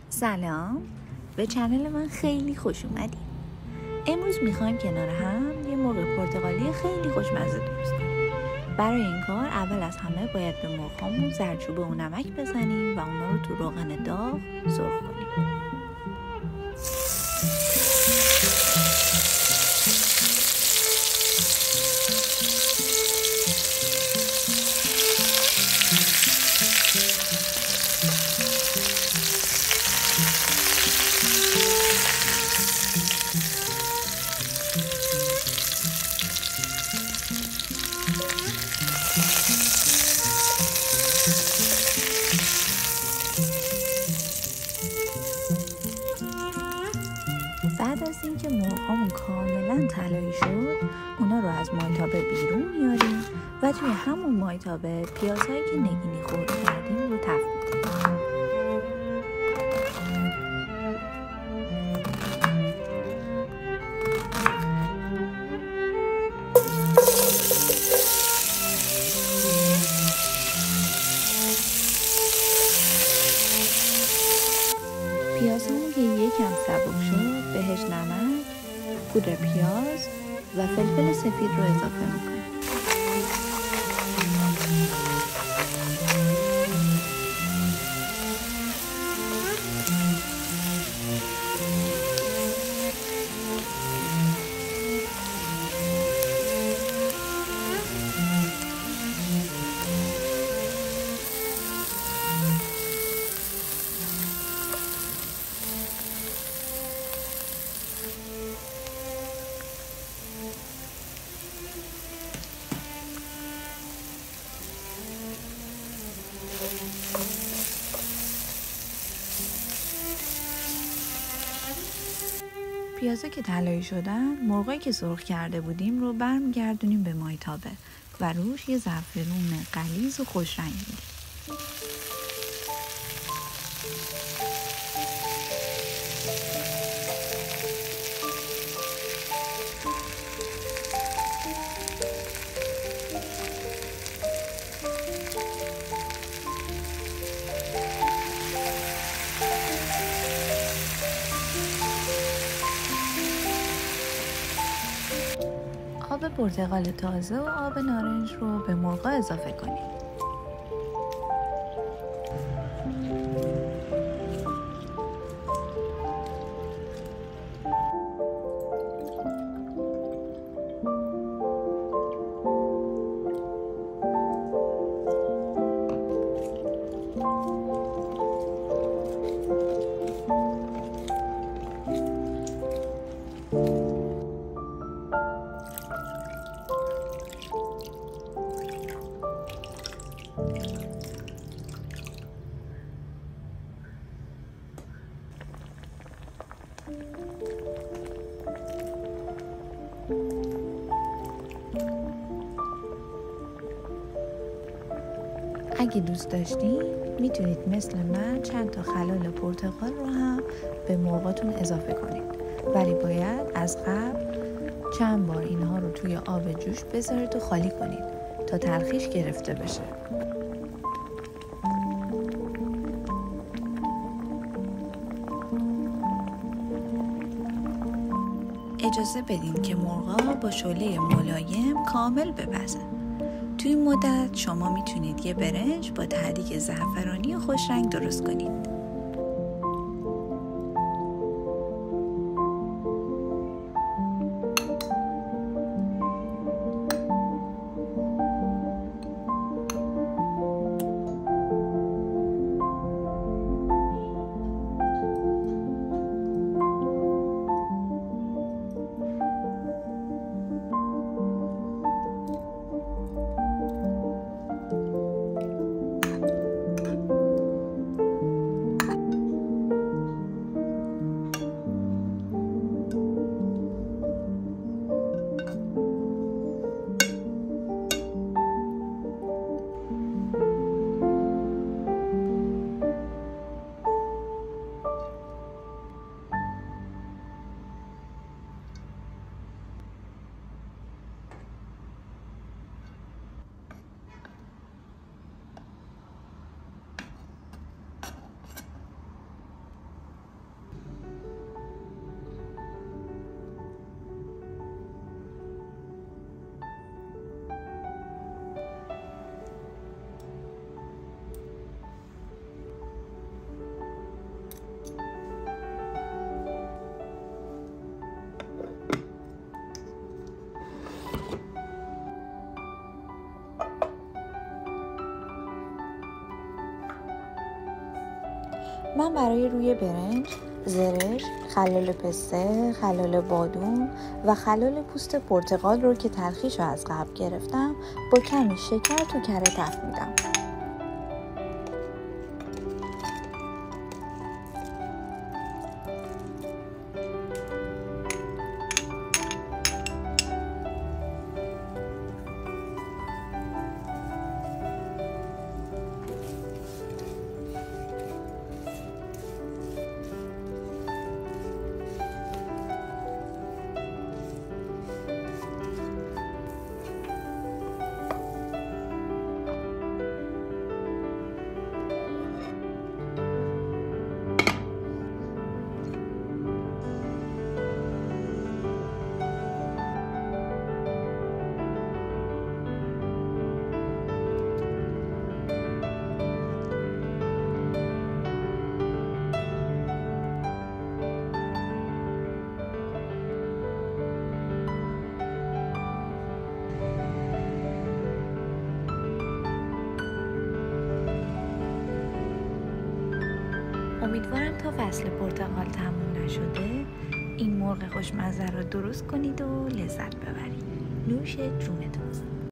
سلام، به چنل من خیلی خوش اومدید. امروز میخوایم کنار هم یه مرغ پرتقالی خیلی خوشمزه درست کنیم. برای این کار اول از همه باید به مرغ‌هامون زردچوبه و نمک بزنیم و اونا رو تو روغن داغ سرخ کنیم. بعد از اینکه مرغامون کاملا طلایی شد، اونا رو از مایتابه بیرون میاریم و توی همون مایتابه پیازهایی که نگینی خرد کردیم رو تفت میدیم. پیازمون که یکم سبک شد بهش نمک، پودر پیاز و فلفل سفید رو اضافه میکنیم. پیازا که طلایی شدن، مرغایی که سرخ کرده بودیم رو برمیگردونیم به مایتابه و روش یه زعفرون غلیظ و خوش رنگ میدیم. آب پرتقال تازه و آب نارنج رو به مرغا اضافه کنیم. اگه دوست داشتین میتونید مثل من چند تا خلال پرتقال رو هم به مرغاتون اضافه کنید، ولی باید از قبل چند بار اینها رو توی آب جوش بذارید و خالی کنید تا تلخیش گرفته بشه. اجازه بدین که مرغا با شعله ملایم کامل بپزن. توی این مدت شما میتونید یه برنج با ته‌دیگ زعفرانی و خوش رنگ درست کنید. من برای روی برنج، زرش، خلال پسته، خلال بادوم و خلال پوست پرتقال رو که تلخیش رو از قبل گرفتم با کمی شکر تو کره تفت میدم. امیدوارم تا فصل پرتقال تموم نشده این مرغ خوشمزه رو درست کنید و لذت ببرید. نوش جونتون.